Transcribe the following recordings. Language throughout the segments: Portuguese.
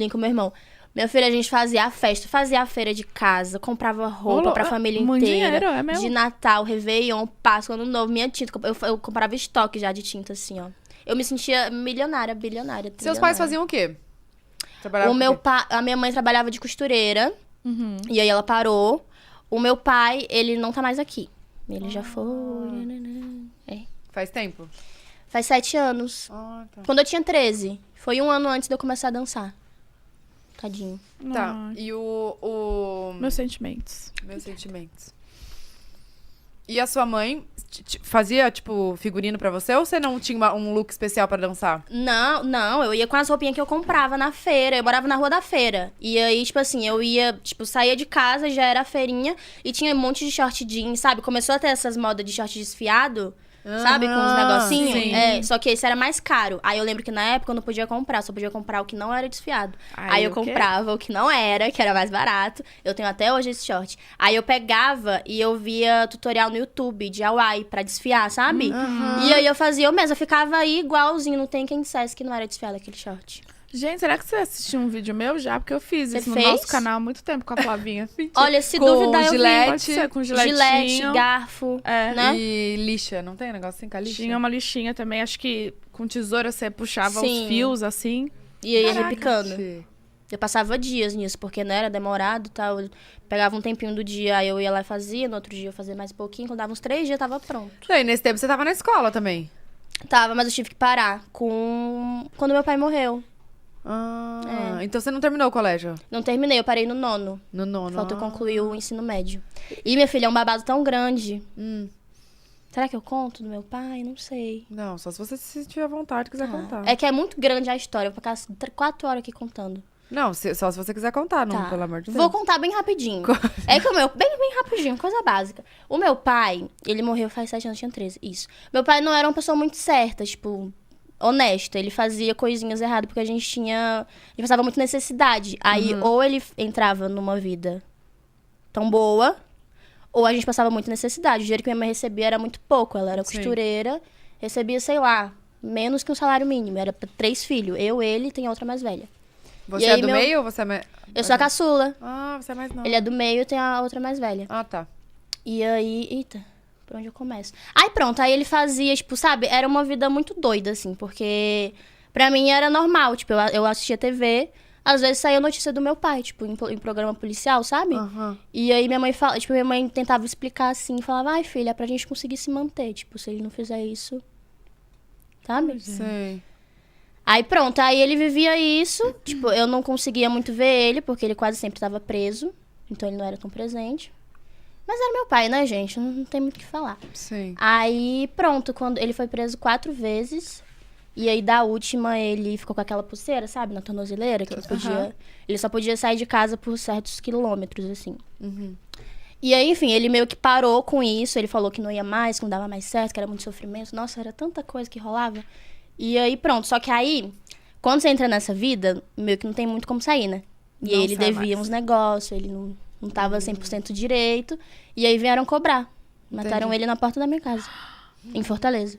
Link, meu irmão. Meu filho, a gente fazia a festa, fazia a feira de casa, comprava roupa pra família muito inteira. dinheiro, é mesmo? De Natal, Réveillon, Páscoa, Ano Novo, minha tinta. Eu comprava estoque já de tinta, assim, ó. Eu me sentia milionária, bilionária, Seus trilionária. pais faziam o quê? Trabalhavam com o quê? A minha mãe trabalhava de costureira, e aí ela parou. O meu pai, ele não tá mais aqui. Ele já foi... É. Faz tempo? Faz 7 anos. Ah, tá. Quando eu tinha 13. Foi 1 ano antes de eu começar a dançar. Tadinho. Tá, Ai, e o... meus sentimentos. Meus sentimentos. E a sua mãe fazia, tipo, figurino pra você? Ou você não tinha um look especial pra dançar? Não, eu ia com as roupinhas que eu comprava na feira. Eu morava na rua da feira. E aí, tipo assim, eu ia, tipo, saía de casa, já era a feirinha. E tinha um monte de short jeans, sabe? Começou a ter essas modas de short desfiado. Sabe? Com os negocinhos. sim. É, só que esse era mais caro. Aí eu lembro que na época eu não podia comprar. Só podia comprar o que não era desfiado. Aí eu o quê? comprava o que não era, que era mais barato. Eu tenho até hoje esse short. Aí eu pegava e eu via tutorial no YouTube de Hawaii pra desfiar, sabe? E aí eu fazia eu mesma. Eu ficava aí igualzinho. Não tem quem dissesse que não era desfiado aquele short. Gente, será que você assistiu um vídeo meu já? Porque eu fiz Você isso no fez? nosso canal há muito tempo com a Flavinha. Olha, se Com duvidar, eu gilete. Pode ser, com vi. Gilete, giletinho. garfo, É. né? E lixa, não tem um negócio assim com a lixa? Tinha uma lixinha também. Acho que com tesoura você puxava Sim. os fios assim. E aí ia Caraca. repicando. Gente. Eu passava dias nisso, porque não era demorado e tal. Eu pegava um tempinho do dia, aí eu ia lá e fazia. No outro dia eu fazia mais um pouquinho. Quando dava uns 3 dias, tava pronto. Não, e nesse tempo você tava na escola também? Tava, mas eu tive que parar quando meu pai morreu. Então você não terminou o colégio? Não terminei, eu parei no 9º. No nono. Falta eu concluir o ensino médio. E, minha filha, é um babado tão grande. Será que eu conto do meu pai? Não sei. Não, só se você se tiver vontade quiser contar. É que é muito grande a história. Eu vou ficar 4 horas aqui contando. Não, só se você quiser contar, não, Tá. pelo amor de Deus. Vou contar bem rapidinho. É que o meu... Bem rapidinho, coisa básica. O meu pai, ele morreu faz 7 anos, tinha 13. Isso. Meu pai não era uma pessoa muito certa, tipo... honesta. Ele fazia coisinhas erradas porque a gente passava muita necessidade. Aí, ou ele entrava numa vida tão boa, ou a gente passava muita necessidade. O dinheiro que minha mãe recebia era muito pouco. Ela era Sim. costureira, recebia, sei lá, menos que um salário mínimo. Era pra 3 filhos. Eu, ele e tem a outra mais velha. Você E é aí, do meu- meio ou você é mais... Eu sou a caçula. Ah, você é mais nova. Ele é do meio e tem a outra mais velha. Ah, tá. E aí, eita, por onde eu começo? Aí pronto, aí ele fazia, tipo, sabe, era uma vida muito doida, assim, porque pra mim era normal, tipo, eu assistia TV, às vezes saía notícia do meu pai, tipo, em programa policial, sabe? Aham. E aí minha mãe tentava explicar assim, falava, ai filha, é pra gente conseguir se manter, tipo, se ele não fizer isso, sabe? Sei. Aí pronto, aí ele vivia isso, tipo, eu não conseguia muito ver ele, porque ele quase sempre estava preso, então ele não era tão presente. Mas era meu pai, né, gente? Não tem muito o que falar. Sim. Aí, pronto, quando ele foi preso 4 vezes. E aí, da última, ele ficou com aquela pulseira, sabe? Na tornozeleira, que ele só podia sair de casa por certos quilômetros, assim. E aí, enfim, ele meio que parou com isso. Ele falou que não ia mais, que não dava mais certo, que era muito sofrimento. Nossa, era tanta coisa que rolava. E aí, pronto. Só que aí, quando você entra nessa vida, meio que não tem muito como sair, né? E Não aí, ele sai devia mais. uns negócios, ele não tava 100% direito. E aí, vieram cobrar. Mataram Entendi. ele na porta da minha casa, em Fortaleza.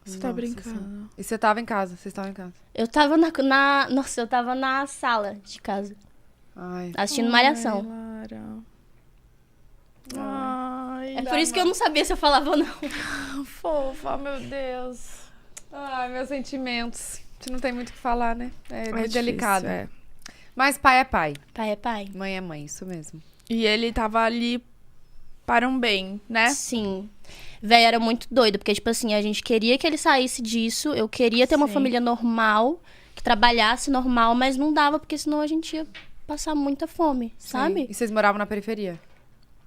Você tá Nossa brincando. Senhora. E você tava em casa? Vocês estavam em casa? Eu tava Nossa, eu tava na sala de casa, Ai. assistindo Malhação. Lara. Ai, É por isso que eu não sabia se eu falava ou não. Fofa, meu Deus. Ai, meus sentimentos. Você não tem muito o que falar, né? É, difícil, delicado. é. Mas pai é pai. Pai é pai. Mãe é mãe, isso mesmo. E ele tava ali para um bem, né? Sim. Véi, era muito doido, porque, tipo assim, a gente queria que ele saísse disso, eu queria ter uma Sim. família normal, que trabalhasse normal, mas não dava, porque senão a gente ia passar muita fome, sabe? Sim. E vocês moravam na periferia?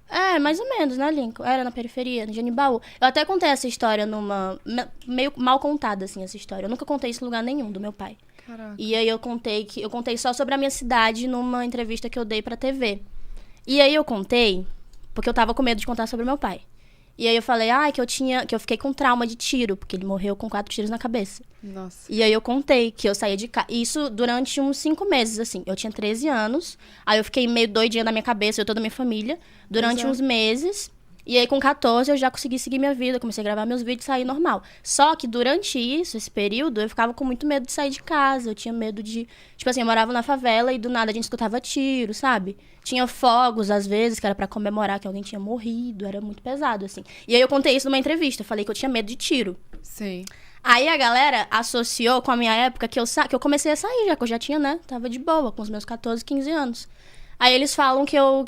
É, mais ou menos, né, Lincoln? Era na periferia, no Janibaú. Eu até contei essa história meio mal contada, assim, essa história. Eu nunca contei isso em lugar nenhum do meu pai. Caraca. E aí eu contei só sobre a minha cidade numa entrevista que eu dei pra TV. E aí eu contei, porque eu tava com medo de contar sobre meu pai. E aí eu falei, que eu fiquei com trauma de tiro, porque ele morreu com 4 tiros na cabeça. Nossa. E aí eu contei que eu saía de casa. Isso durante uns 5 meses, assim. Eu tinha 13 anos. Aí eu fiquei meio doidinha na minha cabeça, eu e toda a minha família. Durante uns meses. E aí, com 14, eu já consegui seguir minha vida, comecei a gravar meus vídeos e sair normal. Só que durante isso, esse período, eu ficava com muito medo de sair de casa. Eu tinha medo de... Tipo assim, eu morava na favela e do nada a gente escutava tiro, sabe? Tinha fogos, às vezes, que era pra comemorar que alguém tinha morrido. Era muito pesado, assim. E aí eu contei isso numa entrevista. Falei que eu tinha medo de tiro. Sim. Aí a galera associou com a minha época que eu comecei a sair já, que eu já tinha, né? Tava de boa, com os meus 14, 15 anos. Aí eles falam que eu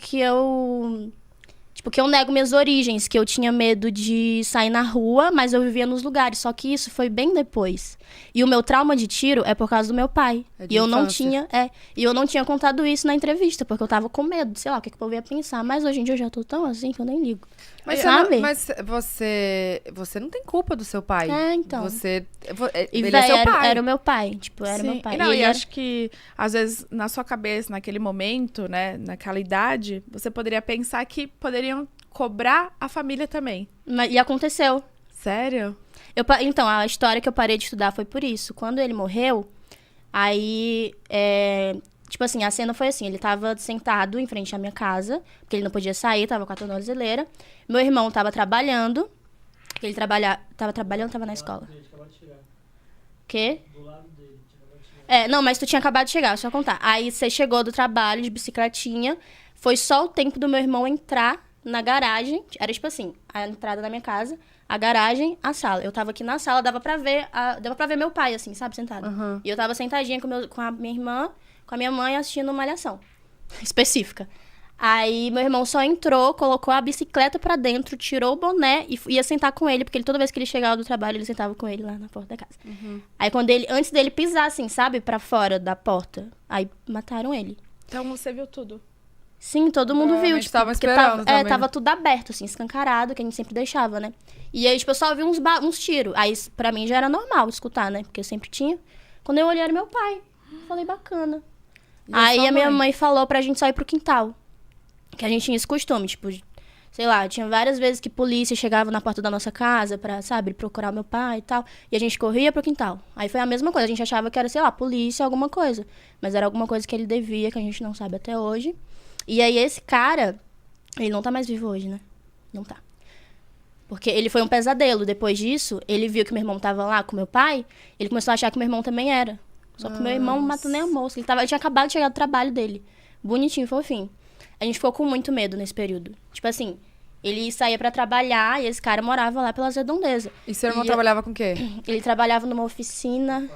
tipo, que eu nego minhas origens, que eu tinha medo de sair na rua, mas eu vivia nos lugares. Só que isso foi bem depois. E o meu trauma de tiro é por causa do meu pai. É de E eu não infância. tinha, e eu não tinha contado isso na entrevista, porque eu tava com medo, sei lá, o que o povo ia pensar. Mas hoje em dia eu já tô tão assim que eu nem ligo. Mas, sabe? você não tem culpa do seu pai. Então. E, ele véi, é seu pai. era o meu pai. Tipo, era o meu Sim. pai. E, não, ele e era- acho que, às vezes, na sua cabeça, naquele momento, né, naquela idade, você poderia pensar que poderiam cobrar a família também. E aconteceu. Sério? Então, a história que eu parei de estudar foi por isso. Quando ele morreu, aí... tipo assim, a cena foi assim. Ele tava sentado em frente à minha casa, porque ele não podia sair, tava com a tornozeleira. Meu irmão tava trabalhando. Tava na escola. Quê? Não, mas tu tinha acabado de chegar, só contar. Aí você chegou do trabalho de bicicletinha. Foi só o tempo do meu irmão entrar na garagem. Era tipo assim, a entrada da minha casa, a garagem, a sala. Eu tava aqui na sala, dava pra ver meu pai, assim, sabe, sentado. Uhum. E eu tava sentadinha com a minha irmã, com a minha mãe, assistindo uma malhação específica. Aí meu irmão só entrou, colocou a bicicleta pra dentro, tirou o boné e ia sentar com ele, porque toda vez que ele chegava do trabalho, ele sentava com ele lá na porta da casa. Aí antes dele pisar, assim, sabe, pra fora da porta, aí mataram ele. Então você viu tudo. Sim, todo mundo viu. Provavelmente Tipo, tava porque esperando também. tava tudo aberto, assim, escancarado, que a gente sempre deixava, né? E aí, tipo, eu só vi uns tiros. Aí, pra mim, já era normal escutar, né? Porque eu sempre tinha. Quando eu olhei, era meu pai. Falei, bacana. E a Aí sua a minha mãe? mãe falou pra gente só ir pro quintal. Que a gente tinha esse costume, tipo, sei lá, tinha várias vezes que polícia chegava na porta da nossa casa pra, sabe, procurar meu pai e tal. E a gente corria pro quintal. Aí foi a mesma coisa. A gente achava que era, sei lá, polícia, alguma coisa. Mas era alguma coisa que ele devia, que a gente não sabe até hoje. E aí esse cara, ele não tá mais vivo hoje, né? Não tá. Porque ele foi um pesadelo. Depois disso, ele viu que meu irmão tava lá com meu pai, ele começou a achar que meu irmão também era. Só que meu irmão não matou nem a moça. Ele tinha acabado de chegar do trabalho dele. Bonitinho, fofinho. A gente ficou com muito medo nesse período. Tipo assim, ele saía pra trabalhar e esse cara morava lá pelas redondezas. E seu irmão trabalhava com o quê? Ele trabalhava numa oficina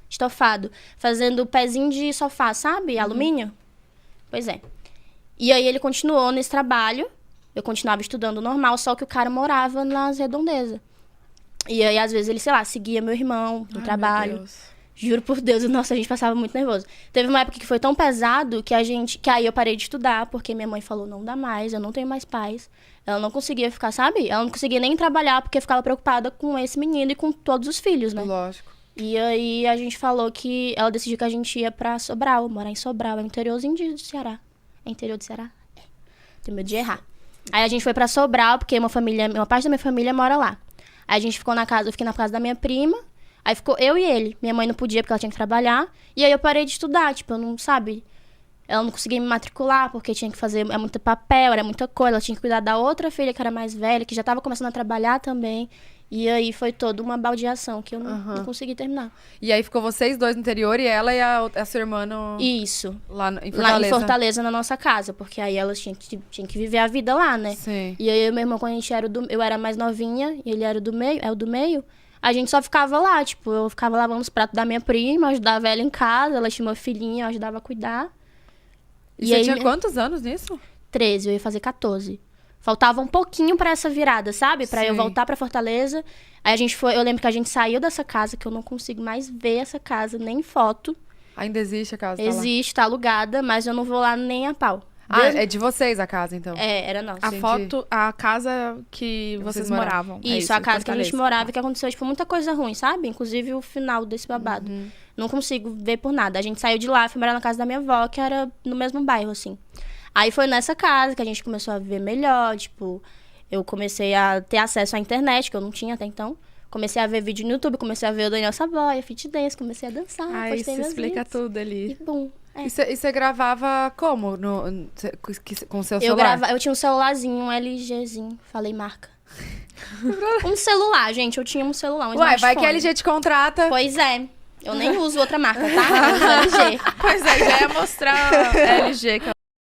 estofado, fazendo pezinho de sofá, sabe? Alumínio. Pois é. E aí ele continuou nesse trabalho. Eu continuava estudando normal, só que o cara morava nas redondezas. E aí, às vezes, ele, sei lá, seguia meu irmão no Ai, trabalho. meu Deus. Juro por Deus, nossa, a gente passava muito nervoso. Teve uma época que foi tão pesado que aí eu parei de estudar, porque minha mãe falou, não dá mais, eu não tenho mais pais. Ela não conseguia ficar, sabe? Ela não conseguia nem trabalhar, porque ficava preocupada com esse menino e com todos os filhos, né? Lógico. E aí a gente falou que ela decidiu que a gente ia pra Sobral, morar em Sobral, é o interiorzinho do Ceará. É interior do Ceará? É. Tenho medo de errar. Aí a gente foi pra Sobral, porque uma parte da minha família mora lá. Aí a gente ficou eu fiquei na casa da minha prima, aí ficou eu e ele. Minha mãe não podia porque ela tinha que trabalhar. E aí eu parei de estudar, tipo, eu não, sabe? Ela não conseguia me matricular porque tinha que fazer muito papel, era muita coisa. Ela tinha que cuidar da outra filha que era mais velha, que já tava começando a trabalhar também. E aí foi toda uma baldeação que eu não consegui terminar. E aí ficou vocês dois no interior e ela e a sua irmã Isso. lá em Fortaleza. Lá em Fortaleza, na nossa casa. Porque aí elas tinham que viver a vida lá, né? Sim. E aí eu e meu irmão, quando a gente eu era mais novinha e ele era o do meio, a gente só ficava lá. Tipo, eu ficava lavando os pratos da minha prima, ajudava ela em casa, ela tinha uma filhinha, eu ajudava a cuidar. E você aí, tinha quantos anos nisso? 13, eu ia fazer 14. Faltava um pouquinho pra essa virada, sabe? Pra eu Sim. voltar pra Fortaleza. Aí eu lembro que a gente saiu dessa casa, que eu não consigo mais ver essa casa, nem foto. Ainda existe a casa? Tá lá. Existe, tá alugada, mas eu não vou lá nem a pau. Ah, é de vocês a casa, então? Era nossa. A casa que vocês moravam. Isso, a casa que a gente morava, que aconteceu, tipo, muita coisa ruim, sabe? Inclusive o final desse babado. Não consigo ver por nada. A gente saiu de lá, fui morar na casa da minha avó, que era no mesmo bairro, assim. Aí foi nessa casa que a gente começou a viver melhor, tipo, eu comecei a ter acesso à internet, que eu não tinha até então. Comecei a ver vídeo no YouTube, comecei a ver o Daniel Savoia, Fit Dance, comecei a dançar, Aí postei se meus explica vídeos. tudo ali. E bum. É. E você gravava como? Com o seu celular? Eu tinha um celularzinho, um LGzinho, falei marca. Um celular, gente, eu tinha um celular, um Uai, vai que a smartphone. LG te contrata. Pois é, eu nem uso outra marca, tá? Eu uso LG. Pois é, já ia mostrar a LG que